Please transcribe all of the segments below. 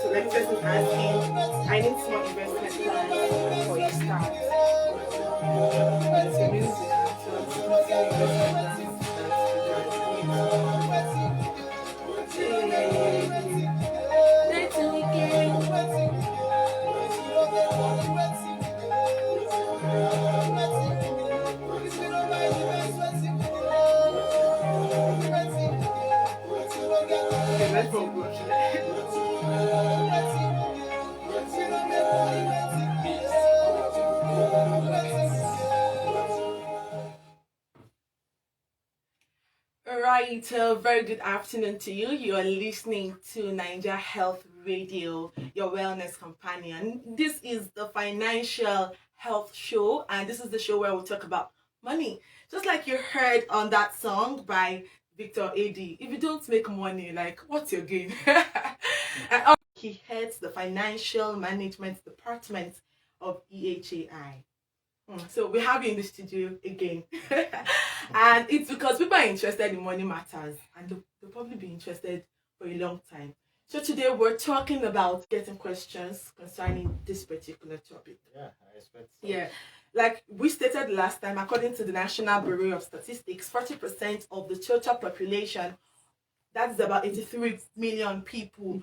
So like person is asking, I need small investment plan for a start. So means the answer to small investment plan to start the okay, let's Alright, very good afternoon to you. You are listening to Niger Health Radio, your wellness companion. This is the financial health show, and this is the show where we talk about money. Just like you heard on that song by Victor AD. If you don't make money, like, what's your gain? And he heads the financial management department of EHAI. So we have you in the studio again. And it's because people are interested in money matters, and they'll probably be interested for a long time. So today we're talking about getting questions concerning this particular topic. Yeah, I expect so. Yeah. Like we stated last time, according to the National Bureau of Statistics, 40% of the total population, that's about 83 million people,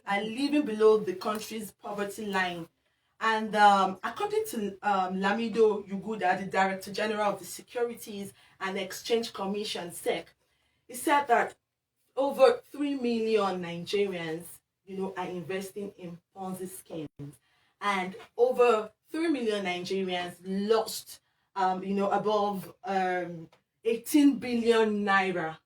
are living below the country's poverty line. And according to Lamido Yuguda, the Director General of the Securities and Exchange Commission, SEC, he said that over 3 million Nigerians, are investing in Ponzi schemes. And over 3 million Nigerians lost, above 18 billion naira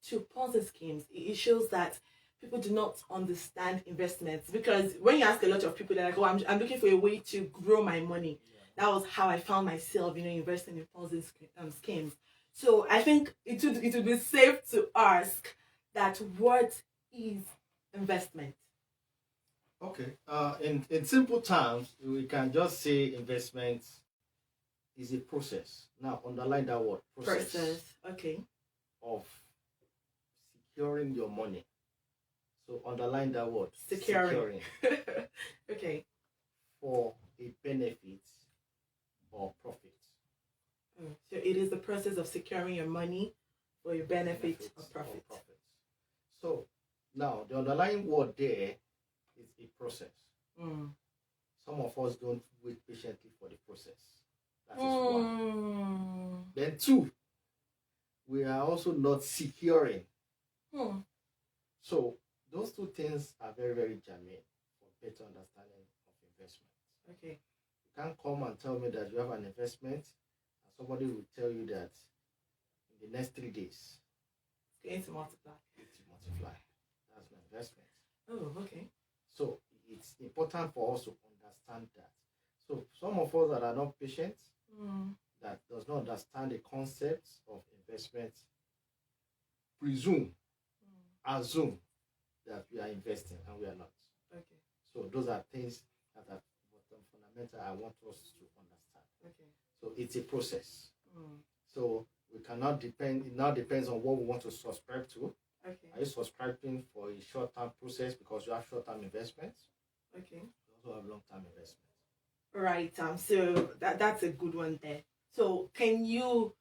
to Ponzi schemes. It shows that people do not understand investments, because when you ask a lot of people, they're like, oh, I'm looking for a way to grow my money. That was how I found myself, investing in Ponzi schemes. So I think it would be safe to ask that what is investment? Okay. In simple terms, we can just say investment is a process. Now, underline that word, process. Okay. Of securing your money. So underline that word. Securing. Okay. For a benefit or profit. So it is the process of securing your money for your benefit or profit. So now the underlying word there is a process. Some of us don't wait patiently for the process. That is one. Then two, we are also not securing. So those two things are very, very germane for better understanding of investment. Okay. You can't come and tell me that you have an investment and somebody will tell you that in the next 3 days it's going to multiply. That's my investment. Oh, okay. So it's important for us to understand that. So some of us that are not patient, that does not understand the concepts of investment, assume that we are investing and we are not. Okay. So those are things that are fundamental I want us to understand. Okay. So it's a process. So we cannot depend, it now depends on what we want to subscribe to. Okay. Are you subscribing for a short-term process because you have short-term investments? Okay. You also have long-term investments. Right. So that's a good one there. So can you,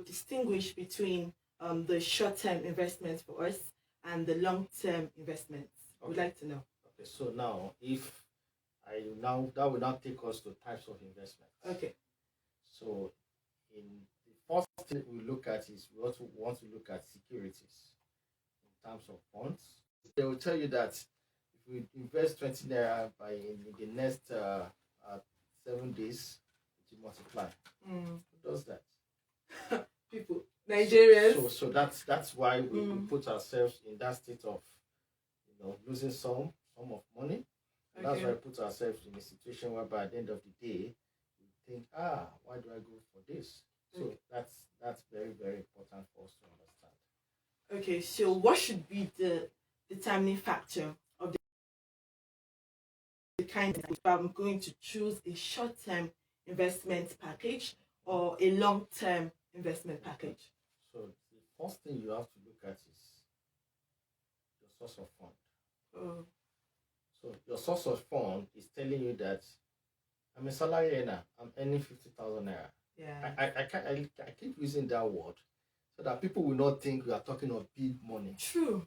distinguish between the short-term investments for us and the long-term investments? Okay. We'd like to know. Okay. So now, that will now take us to types of investments. Okay. So in the first thing we look at is we also want to look at securities in terms of bonds. They will tell you that if we invest 20 naira in the next 7 days, it will multiply. Who does that? People, Nigerians. So that's why we put ourselves in that state of losing some of money. Okay. That's why we put ourselves in a situation whereby at the end of the day we think, why do I go for this? So that's very, very important for us to understand. Okay, so what should be the determining factor of the kind of if I'm going to choose a short-term investment package or a long-term investment package? So the first thing you have to look at is your source of fund. So your source of fund is telling you that I'm a salary earner. I'm earning 50,000 naira. Yeah. I keep using that word so that people will not think we are talking of big money. True.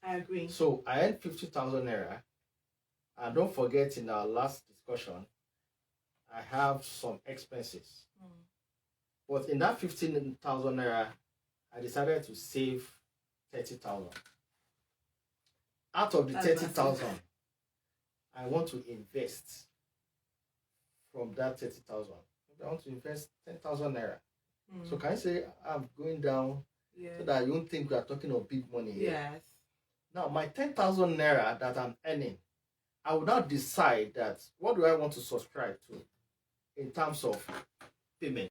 I agree. So I earned 50,000 naira. And don't forget, in our last discussion, I have some expenses. But in that 15,000 naira, I decided to save 30,000. Out of the 30,000, I want to invest from that 30,000. I want to invest 10,000 naira. So can I say I'm going down so that you don't think we are talking of big money here? Yes. Now, my 10,000 naira that I'm earning, I will now decide that what do I want to subscribe to in terms of payment.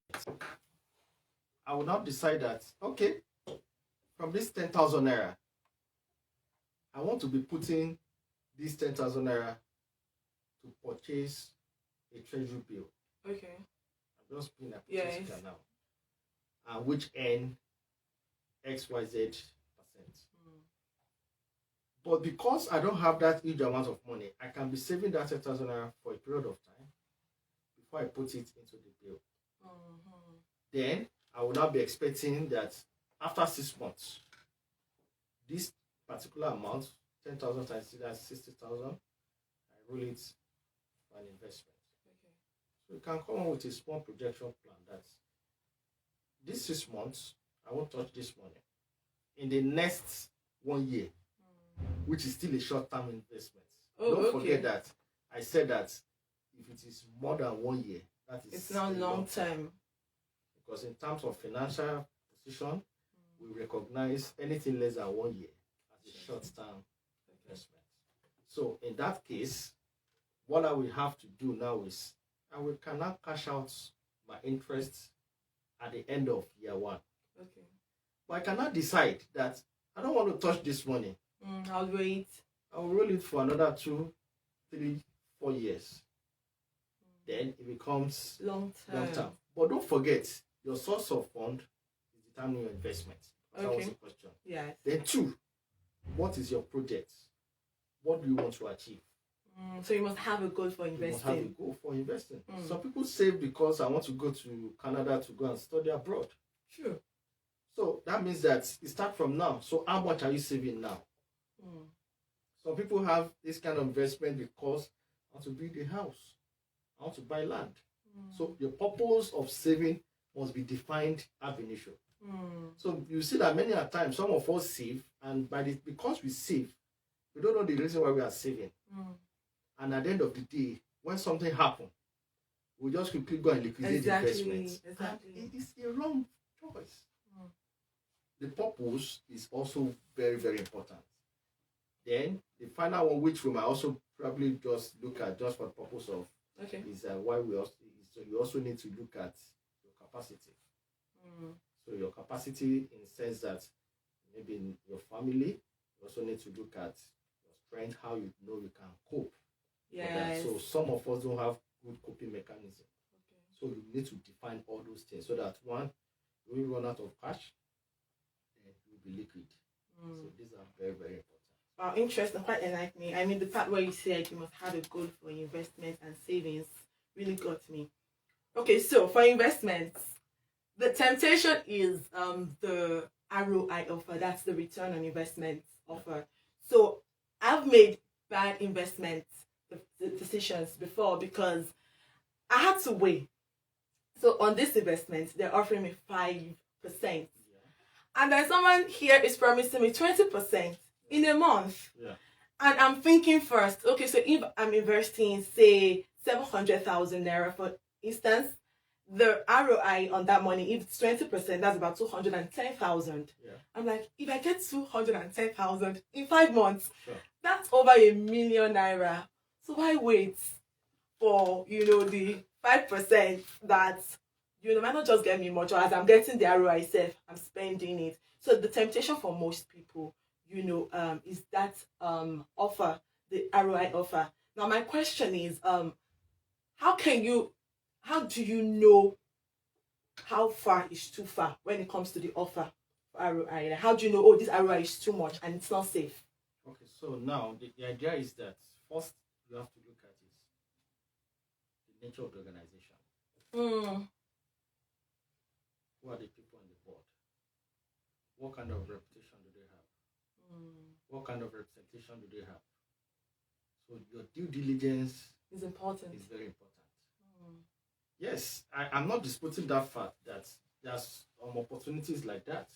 I will now decide that, okay, from this 10,000 naira, I want to be putting this 10,000 naira to purchase a treasury bill. Okay. I'm just being a participant now. And which earn XYZ%. But because I don't have that huge amount of money, I can be saving that 10,000 naira for a period of time before I put it into the bill. Then I will now be expecting that after 6 months, this particular amount, 10,000 times that's 60,000, I roll it for an investment. Okay. So you can come up with a small projection plan that this 6 months, I won't touch this money. In the next 1 year, which is still a short-term investment. Don't forget that I said that if it is more than 1 year, that is it's not long-term. Because in terms of financial position, we recognize anything less than 1 year as a short-term investment. So in that case, what I will have to do now is I will cannot cash out my interest at the end of year 1. Okay. But I cannot decide that I don't want to touch this money. I'll wait. I'll roll it for another 2, 3, 4 years. Then it becomes long term. But don't forget, your source of fund is determining your investment. That was the question. Yes. Then 2, what is your project? What do you want to achieve? So you must have a goal for investing. You must have a goal for investing. Some people save because I want to go to Canada to go and study abroad. Sure. So that means that it starts from now. So how much are you saving now? Some people have this kind of investment because I want to build a house. I want to buy land. So the purpose of saving must be defined ab initio. So you see that many a times some of us save, and because we save, we don't know the reason why we are saving. And at the end of the day, when something happens, we just quickly go and liquidate the investment. Exactly. And it is a wrong choice. The purpose is also very, very important. Then the final one, which we might also probably just look at just for the purpose of, is why we also, so you also need to look at your capacity. So your capacity in the sense that maybe in your family, you also need to look at your strength, how you know you can cope. Yes. So some of us don't have good coping mechanism. So you need to define all those things so that one, when you run out of cash, then you'll be liquid. So these are very, very important. Wow, interesting, quite enlightening. I mean, the part where you said you must have a goal for investment and savings really got me. Okay, so for investments, the temptation is the ROI offer. That's the return on investment offer. So I've made bad investment decisions before because I had to weigh. So on this investment, they're offering me 5%. And then someone here is promising me 20% in a month. And I'm thinking first, okay, so if I'm investing, say, 700,000 naira, for instance, the ROI on that money, if it's 20%, that's about 210,000. I'm like, if I get 210,000 in 5 months, that's over 1 million naira. So why wait for, the 5% that, might not just get me much, or as I'm getting the ROI itself, I'm spending it. So the temptation for most people, is that offer, the ROI offer. Now my question is, how do you know how far is too far when it comes to the offer for ROI? How do you know, this ROI is too much and it's not safe? Okay, So now the idea is that first you have to look at is the nature of the organization. Who are the people on the board? What kind of reputation do they have? What kind of representation do they have? So your due diligence is important. Is very important. Yes, I'm not disputing that fact that there's opportunities like that.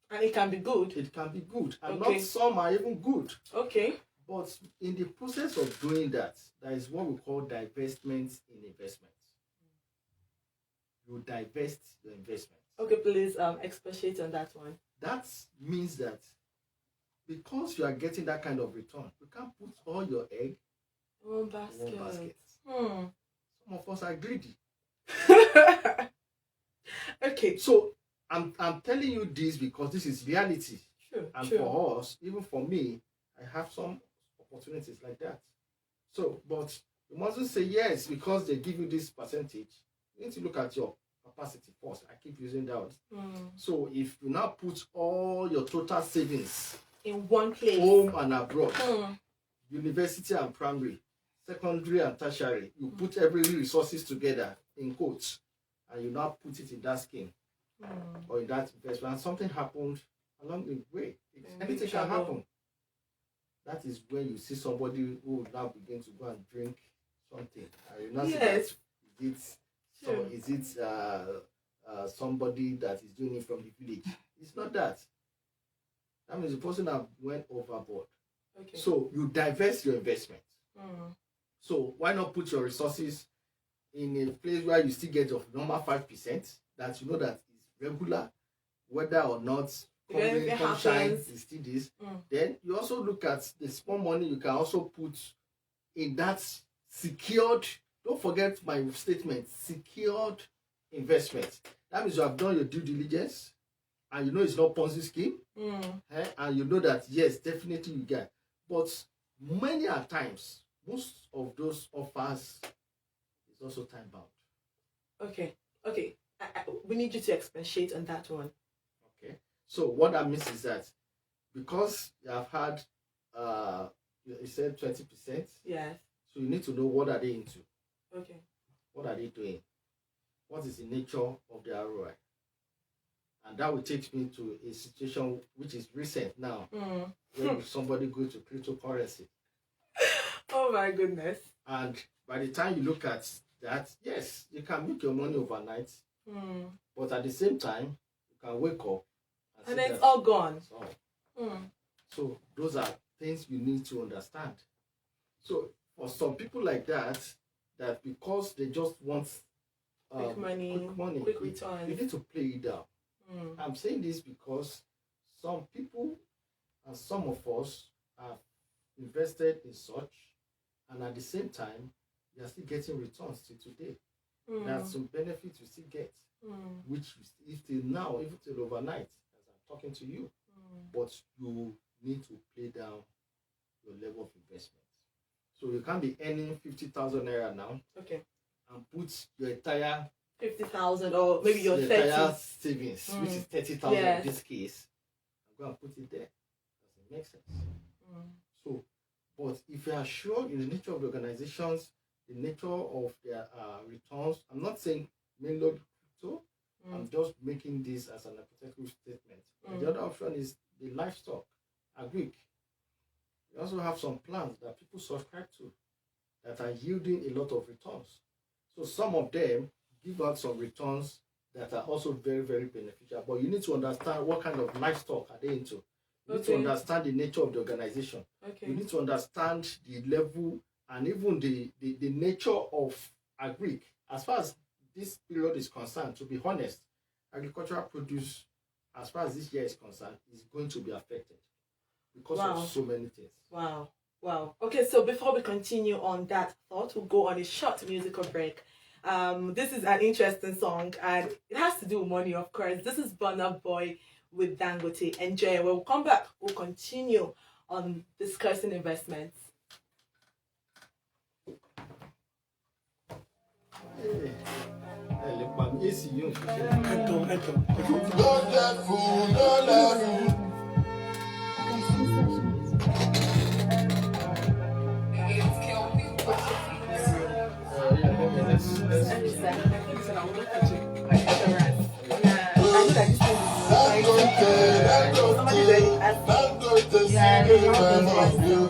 And it can be good. It can be good. And not some are even good. Okay. But in the process of doing that, there is what we call divestment in investment. You divest your investment. Okay, please expatiate on that one. That means that because you are getting that kind of return, you can't put all your egg in one basket. Some of us are greedy. Okay. So I'm telling you this because this is reality. Sure. And for us, even for me, I have some opportunities like that. So, but you mustn't say yes because they give you this percentage. You need to look at your capacity first. I keep using that. So if you now put all your total savings in one place, home and abroad, university and primary, secondary and tertiary, you put every resources together in quotes, and you now put it in that scheme or in that investment, and something happened along the way. Anything can happen. That is when you see somebody who will now begin to go and drink something. And you now see that is it somebody that is doing it from the village? It's not that. That means the person that went overboard. Okay. So you divest your investment. So why not put your resources in a place where you still get your normal 5% that you know that is regular, whether or not come shine is still this. Then you also look at the small money you can also put in that secured, don't forget my statement, secured investment. That means you have done your due diligence and you know it's not Ponzi scheme. And you know that yes, definitely you get. But many a times, most of those offers is also time bound. Okay. We need you to expatiate on that one. Okay. So what that means is that because you have had, you said 20%. Yes. So you need to know what are they into. Okay. What are they doing? What is the nature of the ROI? And that will take me to a situation which is recent now, where somebody goes to cryptocurrency. Oh my goodness. And by the time you look at that, yes, you can make your money overnight. But at the same time, you can wake up and then it's all gone. So those are things you need to understand. So for some people like that because they just want quick money, quick return, you need to play it down. I'm saying this because some people and some of us have invested in such, and at the same time, you are still getting returns till today. There's some benefits you still get, which if till now, even till overnight, as I'm talking to you, but you need to play down your level of investment. So you can't be earning 50,000 naira now. Okay. And put your entire 50,000 or maybe your 30 entire savings, which is 30,000 in this case, and go and put it there. Doesn't make sense. So, but if you are sure in the nature of the organizations, the nature of their returns, I'm not saying mainly crypto. I'm just making this as an hypothetical statement. The other option is the livestock, agric. We also have some plans that people subscribe to that are yielding a lot of returns. So some of them give out some returns that are also very, very beneficial. But you need to understand what kind of livestock are they into. You need to understand the nature of the organization. You need to understand the level and even the nature of agric. As far as this period is concerned, to be honest, agricultural produce, as far as this year is concerned, is going to be affected because of so many things. Wow. Okay, so before we continue on that thought, we'll go on a short musical break. This is an interesting song and it has to do with money, of course. This is Burna Boy with Dangote. Enjoy. When we'll come back, we'll continue on discussing investments. that's why on you.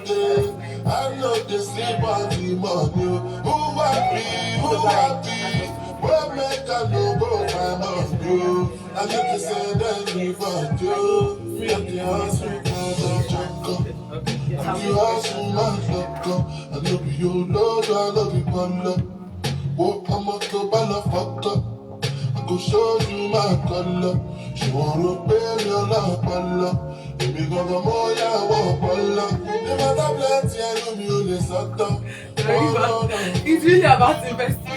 it's I know they sleep on the money. Who happy? What make I no go find on you? I know they say that we find you. Me and the hustle, you hustle, man, I know you know I love you, man. Oh, I'm a to fucker. I go show you my color. She wanna pay me a lot of color. If me go go more, yeah, I want color. If I got plenty, I know me only sata. Oh, no. It's really about investment.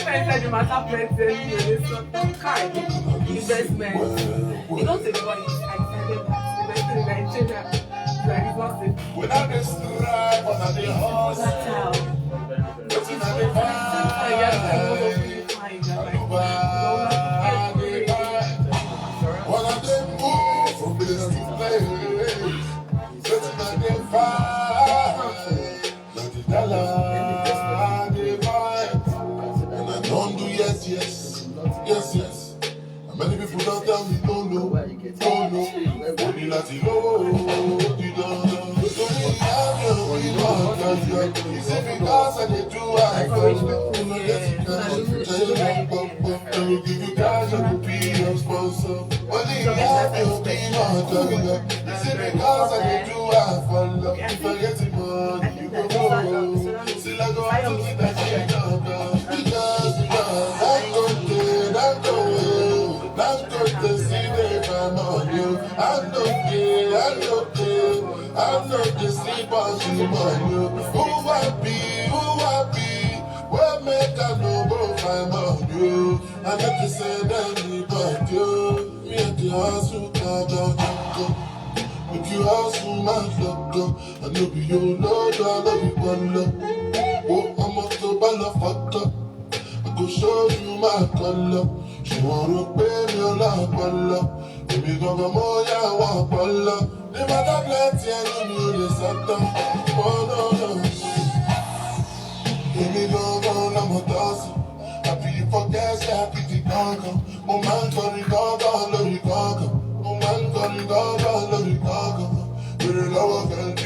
When I said the matter plenty, it's not kind investment. You don't take money. I decided that investing in Nigeria is like it's not safe. Without this strive, but I did Volatile. It's volatile. You have to know what you find. You're like, what I did move from this to place. Certain I did find. Like the dollar, I did find. And I don't do yes, yes. Yes, yes. And many people don't tell me no, no. No, no. Only like you know. You don't know. Is it because I did do I follow? I will give you cash, I will be your sponsor. Only you have to be my target. Is it because I did do I follow? If I get it money, you go go. Still I go have to keep that shit down. Because I'm going to see if I'm on you. I'm not the sleep on you, man. Who happy? What make I no go find on you? I let you say that me but you. Me at the house who can't go. Make you hustle, man, look. I know be your lord, I love you, one love. Oh, I'm a to fucker. I go show you my color. She wanna pay me a lot of color. Baby, go go more, yeah, I want color. They matter plenty, I know you the Satan. Oh, no. Baby, go, I'm a toss. Happy you forget, say happy to go. Oh, man, sorry, go, love you, go. Oh, man, sorry, go, love you, go. Very low, I can be.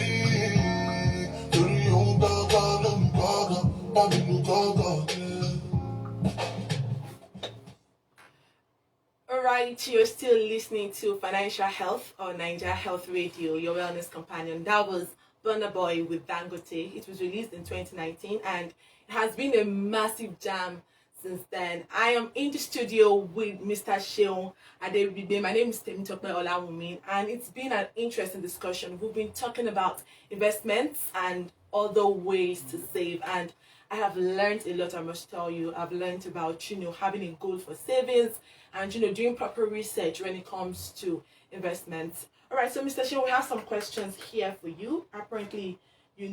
Sorry, you don't go, love you, go. Mommy, you go, Alright, you're still listening to Financial Health on Nigeria Health Radio, your wellness companion. That was Burna Boy with Dangote. It was released in 2019 and it has been a massive jam since then. I am in the studio with Mr. Seun Aderibigbe. My name is Temitope Olawumi and it's been an interesting discussion. We've been talking about investments and other ways to save, and I have learned a lot, I must tell you. I've learned about, having a goal for savings and, doing proper research when it comes to investments. All right, so Mr. Seun, we have some questions here for you. Apparently, a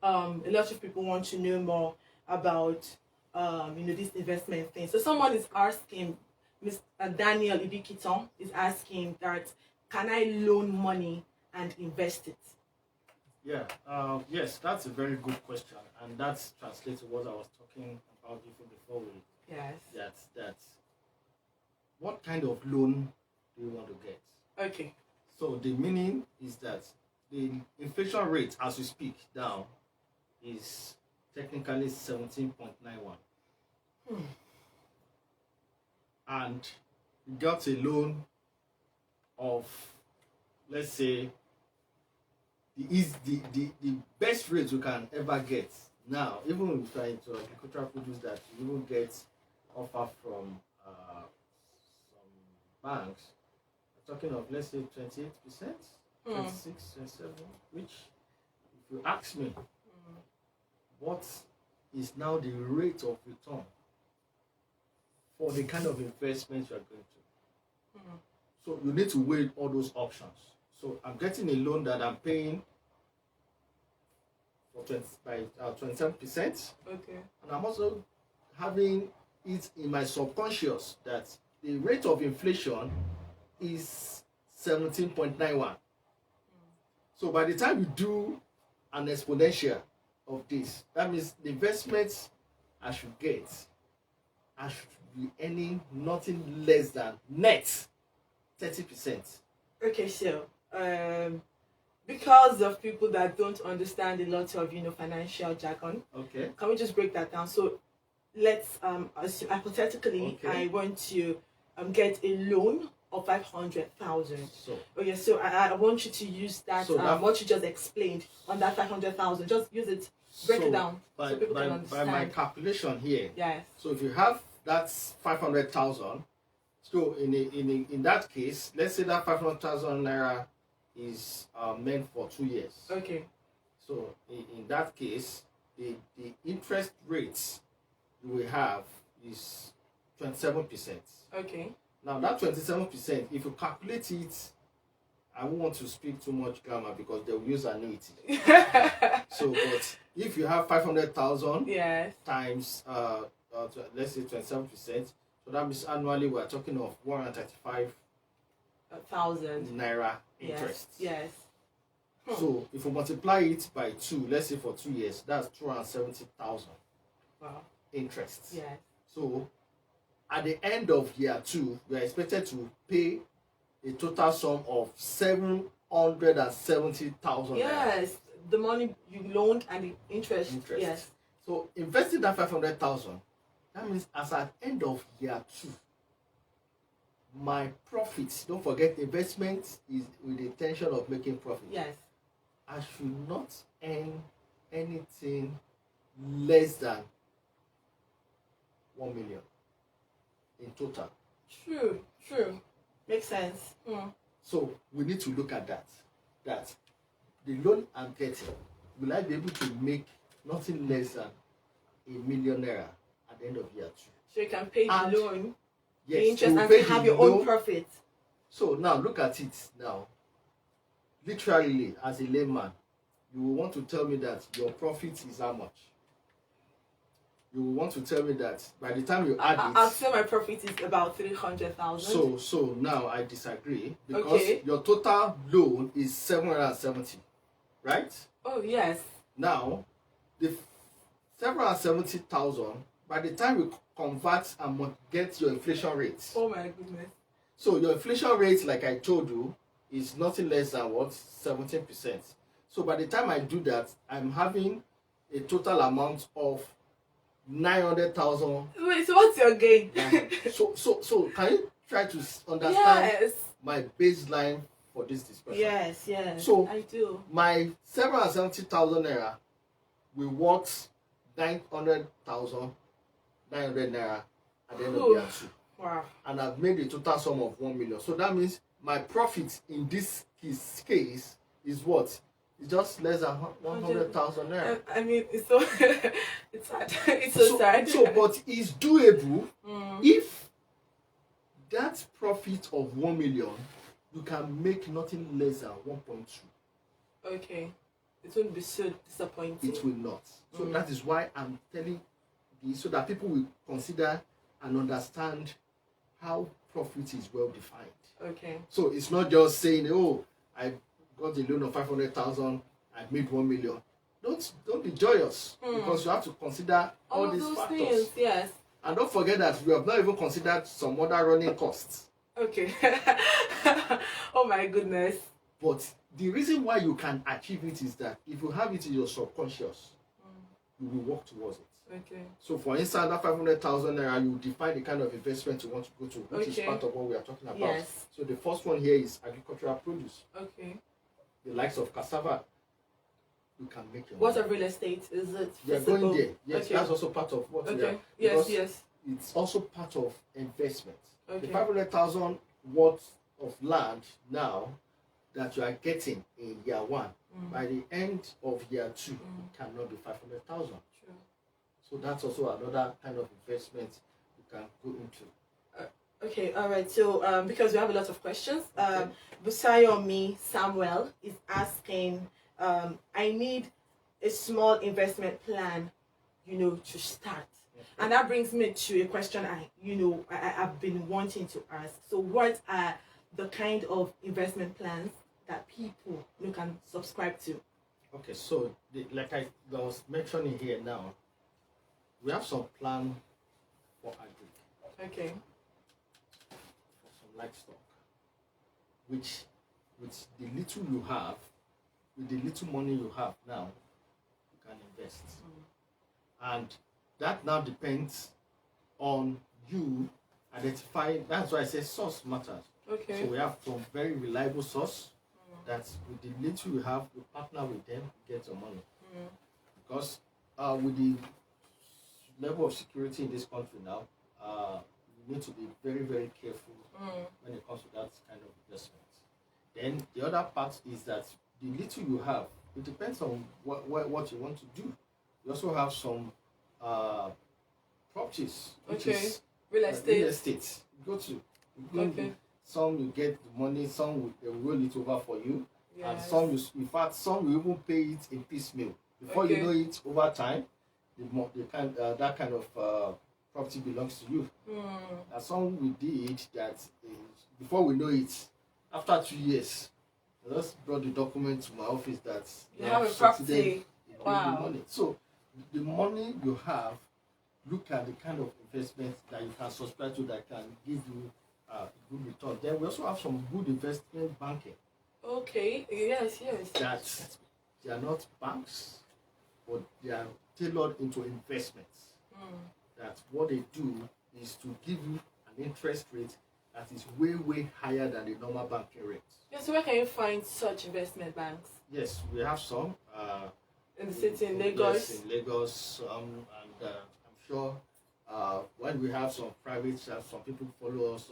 lot of people want to know more about, this investment thing. So someone is asking, Mr. Daniel Ibikiton is asking that, can I loan money and invest it? Yeah, yes, that's a very good question, and that translates to what I was talking about before we. Yes. That. What kind of loan do you want to get? Okay. So the meaning is that the inflation rate, as we speak now, is technically 17.91. And you got a loan of, let's say, the best rate you can ever get now, even if you're into agricultural produce, that you will get offer from some banks. We're talking of, let's say, 28%, 26, 27, which, if you ask me, what is now the rate of return for the kind of investment you are going to? So you need to weigh all those options. So I'm getting a loan that I'm paying for 27%. Okay. And I'm also having it in my subconscious that the rate of inflation is 17.91. So by the time you do an exponential of this, that means the investments I should get, I should be earning nothing less than net 30%. Okay, so because of people that don't understand a lot of financial jargon, Okay. can we just break that down? So let's assume, hypothetically, Okay. I want to get a loan of 500,000. So Okay, so I want you to use that, So that- what you just explained on that 500,000. Just use it, break it down so people can by understand. my calculation here. Yes. So if you have that 500,000, so in that case, let's say that 500,000 naira is meant for 2 years. Okay. So in that case, the interest rates you will have is 27%. Okay. Now that 27%, if you calculate it, I won't want to speak too much grammar because they will use annuity. So, but if you have 500,000 Yes. times, let's say 27%, so that means annually we're talking of 135,000 naira interest. Yes. So if you multiply it by 2, let's say for 2 years, that's 270,000 Wow. interest. Yes. So at the end of year 2, we are expected to pay a total sum of 770,000. Yes. The money you loaned and the interest. Yes. So investing that 500,000, that means as at end of year 2, my profits, don't forget investment is with the intention of making profit. Yes. I should not earn anything less than 1 million in total. True. Makes sense. So we need to look at that. That the loan I'm getting, will I be able to make nothing less than ₦1 million at the end of year 2? So you can pay the loan, Yes, the interest, you and pay have the your loan. own profit. So now look at it now. Literally, as a layman, you will want to tell me that your profit is how much? You will want to tell me that by the time you add I'll say my profit is about 300,000. So now I disagree because your total loan is 770, right? Oh yes. Now, the 770,000, by the time you convert and get your inflation rate. Oh my goodness. So your inflation rate, like I told you, is nothing less than what? 17%. So by the time I do that, I'm having a total amount of 900,000. Wait, so what's your gain? So can you try to understand Yes. my baseline for this discussion? Yes. So I do. my 770,000 naira will worth 900,900 naira at the end of year 2. Wow. And I've made a total sum of 1 million. So that means my profit in this case is what? It's just less than 100,000 naira. I mean, it's so it's sad. It's so sad. So, but it's doable if that profit of 1 million, you can make nothing less than 1.2. Okay. It won't be so disappointing. It will not. So that is why I'm telling you, so that people will consider and understand how profit is well defined. Okay. So it's not just saying, oh, I got a loan of 500,000, I made 1 million. Don't be joyous because you have to consider all these those factors. things, yes. And don't forget that we have not even considered some other running costs. Okay. Oh my goodness. But the reason why you can achieve it is that if you have it in your subconscious, you will work towards it. Okay. So for instance, that 500,000 naira, you define the kind of investment you want to go to, which is part of what we are talking about. Yes. So the first one here is agricultural produce. Okay. The likes of cassava, you can make your What money. of real estate? Is it We are feasible? going there. Yes, Okay. that's also part of what we are. Okay. Yes. It's also part of investment. Okay. The 500,000 worth of land now that you are getting in year 1, by the end of year 2, it cannot be 500,000. True. So that's also another kind of investment you can go into. Okay, all right. So, because we have a lot of questions, Busayomi Samuel is asking, I need a small investment plan, to start. And that brings me to a question I've been wanting to ask. So, what are the kind of investment plans that people can subscribe to? Okay, so like I was mentioning here now, we have some plan for agri. Okay. For some livestock, which with the little you have, with the little money you have now, you can invest. And that now depends on you identifying. That's why I say source matters. Okay. So we have some very reliable source that with the little you have, you partner with them, you get your money. Because with the level of security in this country now, you need to be very, very careful when it comes to that kind of investment. Then the other part is that the little you have, it depends on what you want to do. You also have some properties, which is real estate. Real estate. Okay. Some you get the money, some they will roll it over for you, and some some will even pay it in piecemeal. Before you know it, over time, that kind of property belongs to you. And some we did that before we know it, after 2 years, I just brought the document to my office that you have a property. Wow. Money. So the money you have, look at the kind of investment that you can subscribe to that can give you good return. Then we also have some good investment banking. Okay. Yes. That they are not banks, but they are tailored into investments. That what they do is to give you an interest rate that is way, way higher than the normal banking rate. Yes, so where can you find such investment banks? Yes, we have some. In the city, in Lagos? Yes, in Lagos. And I'm sure when we have some private, some people follow us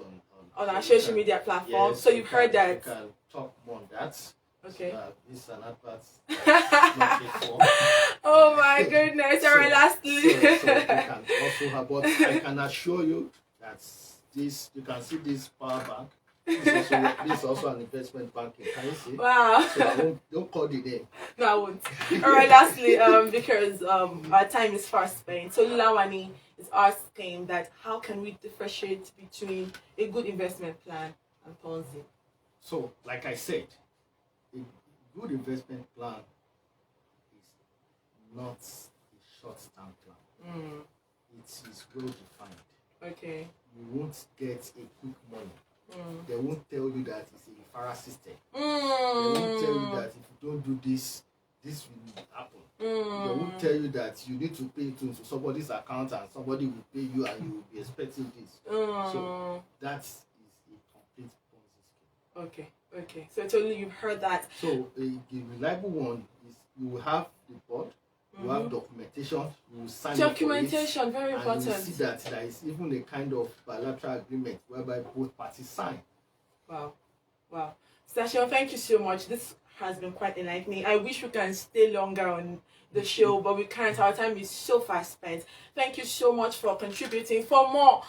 on our social media platforms. Yes, so you've heard that. We can talk more on that. Okay. This is an advert. Oh my goodness! Alright, lastly. So we can also have, but I can assure you that this, you can see this power bank. This is also an investment banking. Can you see? Wow. So don't call the name. No, I won't. Alright, lastly, because our time is fast spent. So Lulawani is asking that how can we differentiate between a good investment plan and Ponzi? So, like I said, a good investment plan is not a short-term plan. It is well defined. Okay. You won't get a quick money. They won't tell you that it's a referral system. They won't tell you that if you don't do this, this will happen. They won't tell you that you need to pay to somebody's account and somebody will pay you and you will be expecting this. So that is a complete Ponzi scheme. Okay. So totally you've heard that. So the reliable one is you will have the board, you have documentation, you will sign documentation, up for it, very important. And you see that there is even a kind of bilateral agreement whereby both parties sign. Wow. Sasha, thank you so much. This has been quite enlightening. I wish we can stay longer on the show, but we can't. Our time is so fast spent. Thank you so much for contributing. For more,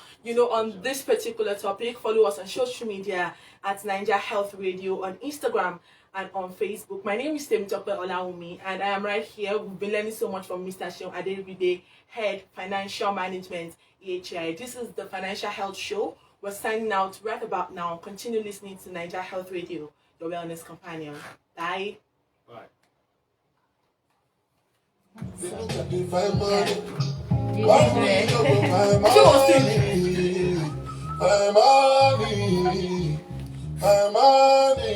on this particular topic, follow us on social media at Niger Health Radio on Instagram and on Facebook. My name is Temitope Olaumi, and I am right here. We've been learning so much from Mr. Seun Aderibigbe, Head Financial Management, EHI. This is the Financial Health Show. We're signing out right about now. Continue listening to Niger Health Radio, your wellness companion. Bye. Bye. They look at the fine money. You My money, my money, my money.